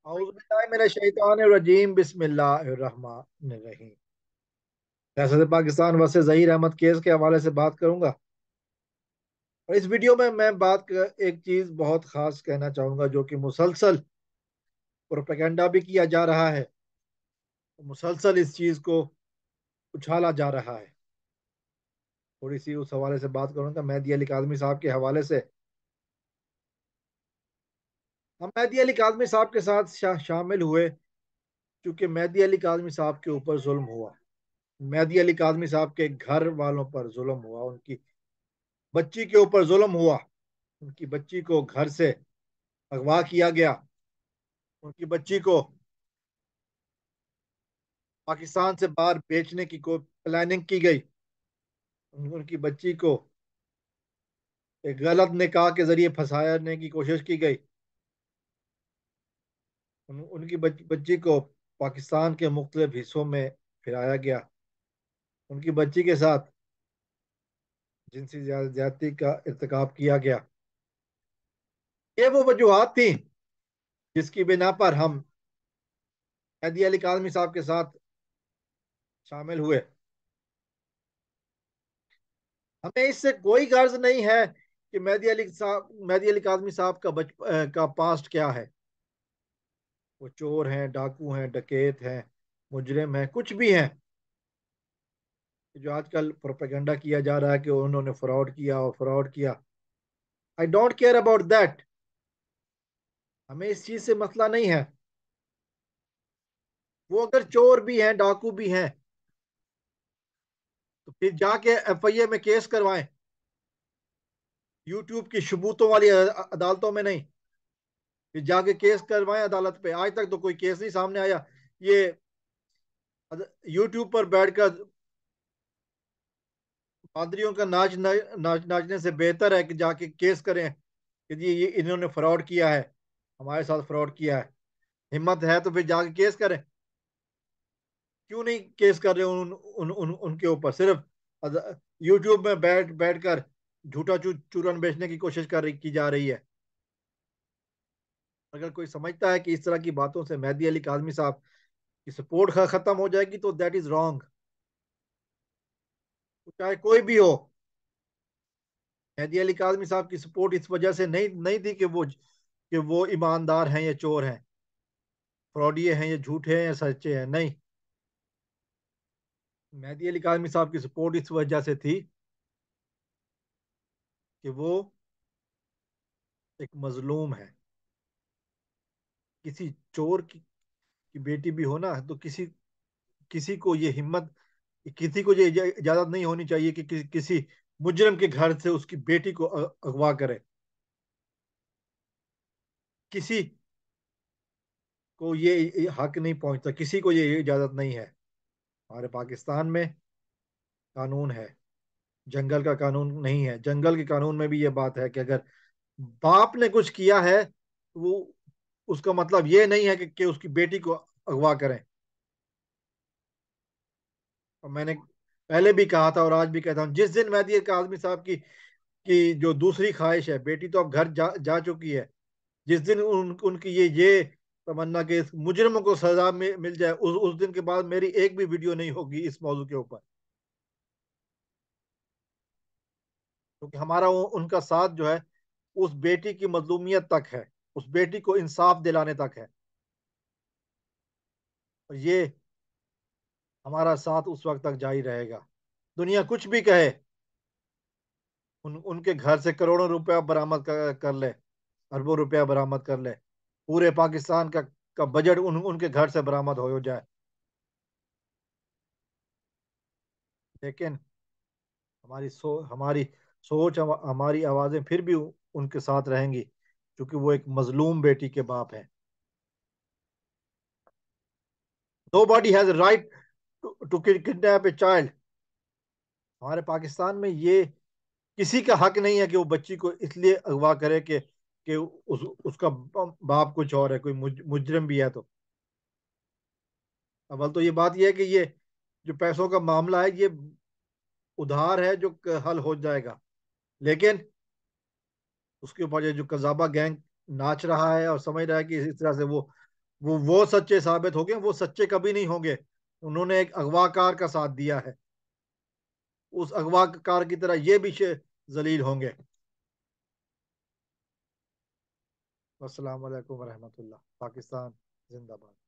औज़ु बिल्लाहि मिनश शैतानिर रजीम बिस्मिल्लाहिर रहमानिर रहीम। Faisal Pakistan versus Zaheer Ahmad case के हवाले से बात करूंगा। और इस वीडियो में मैं एक चीज बहुत खास कहना चाहूंगा, जो कि मुसलसल प्रोपेगेंडा भी किया जा रहा है, मुसलसल इस चीज को उछाला जा रहा है। थोड़ी सी उस हवाले से बात करूंगा, मेहदी अली काज़मी साहब के हवाले से। हम मेहदी अली काज़मी साहब के साथ शामिल हुए क्योंकि मेहदी अली काज़मी साहब के ऊपर जुल्म हुआ। मेहदी अली काज़मी साहब के घर वालों पर जुल्म हुआ, उनकी बच्ची के ऊपर जुल्म हुआ। उनकी बच्ची को घर से अगवा किया गया। उनकी बच्ची को पाकिस्तान से बाहर बेचने की कोई प्लानिंग की गई। उनकी बच्ची को एक गलत निकाह के जरिए फंसाने की कोशिश की गई। उनकी बच्ची को पाकिस्तान के मुख्तलिफ हिस्सों में फिराया गया। उनकी बच्ची के साथ जिनसी ज्यादती का इर्तिकाब किया गया। ये वो वजूहत थी जिसकी बिना पर हम मेहदी अली काज़मी साहब के साथ शामिल हुए। हमें इससे कोई गर्ज नहीं है कि मेहदी अली काज़मी साहब का पास्ट क्या है। वो चोर हैं, डाकू हैं, डकैत हैं, मुजरिम हैं, कुछ भी हैं। जो आजकल प्रोपेगेंडा किया जा रहा है कि उन्होंने फ्रॉड किया और फ्रॉड किया, I don't care about that. हमें इस चीज से मसला नहीं है। वो अगर चोर भी हैं, डाकू भी हैं, तो फिर जाके एफआईए में केस करवाएं, यूट्यूब की सबूतों वाली अदालतों में नहीं। फिर जाके केस करवाएं अदालत पे। आज तक तो कोई केस नहीं सामने आया। ये यूट्यूब पर बैठकर पादरियों का नाचने से बेहतर है कि जाके केस करें कि जी ये इन्होंने फ्रॉड किया है, हमारे साथ फ्रॉड किया है। हिम्मत है तो फिर जाके केस करें। क्यों नहीं केस कर रहे उनके ऊपर? सिर्फ यूट्यूब में बैठकर झूठा चूरन बेचने की कोशिश की जा रही है। अगर कोई समझता है कि इस तरह की बातों से मेहदी अली काज़मी साहब की सपोर्ट खत्म हो जाएगी, तो दैट इज रॉन्ग। चाहे कोई भी हो, मेहदी अली काज़मी साहब की सपोर्ट इस वजह से नहीं नहीं थी कि वो ईमानदार हैं या चोर हैं, फ्रॉडिये हैं या झूठे हैं या सच्चे हैं। नहीं, मेहदी अली काज़मी साहब की सपोर्ट इस वजह से थी कि वो एक मजलूम है। किसी चोर की बेटी भी हो ना, तो किसी को ये हिम्मत, किसी को ये इजाजत नहीं होनी चाहिए कि किसी मुजरिम के घर से उसकी बेटी को अगवा करे। किसी को ये हक नहीं पहुंचता, किसी को ये इजाजत नहीं है। हमारे पाकिस्तान में कानून है, जंगल का कानून नहीं है। जंगल के कानून में भी ये बात है कि अगर बाप ने कुछ किया है तो वो, उसका मतलब ये नहीं है कि उसकी बेटी को अगवा करें। और मैंने पहले भी कहा था और आज भी कहता हूँ, जिस दिन मेहदी काज़मी साहब की जो दूसरी ख्वाहिश है, बेटी तो अब घर जा चुकी है, जिस दिन उनकी ये तमन्ना के इस मुजरिमों को सजा मिल जाए, उस दिन के बाद मेरी एक भी वीडियो नहीं होगी इस मौजू के ऊपर। क्योंकि हमारा उनका साथ जो है, उस बेटी की मजलूमियत तक है, उस बेटी को इंसाफ दिलाने तक है। और ये हमारा साथ उस वक्त तक जारी रहेगा। दुनिया कुछ भी कहे, उनके घर से करोड़ों रुपया बरामद कर ले, अरबों रुपया बरामद कर ले, पूरे पाकिस्तान का बजट उनके घर से बरामद हो जाए, लेकिन हमारी सोच, हमारी आवाजें फिर भी उनके साथ रहेंगी, क्योंकि वो एक मजलूम बेटी के बाप हैं। Nobody has right to kidnap a child. हमारे पाकिस्तान में ये किसी का हक नहीं है कि वो बच्ची को इसलिए अगवा करे कि उसका बाप कुछ और है, कोई मुजरिम भी है। तो अव्वल तो ये बात ये है कि ये जो पैसों का मामला है, ये उधार है जो हल हो जाएगा। लेकिन उसके ऊपर ये जो कजाबा गैंग नाच रहा है और समझ रहा है कि इस तरह से वो वो सच्चे साबित हो गए, वो सच्चे कभी नहीं होंगे। उन्होंने एक अगवाकार का साथ दिया है, उस अगवाकार की तरह ये भी जलील होंगे। अस्सलाम वालेकुम रहमतुल्लाह। पाकिस्तान जिंदाबाद।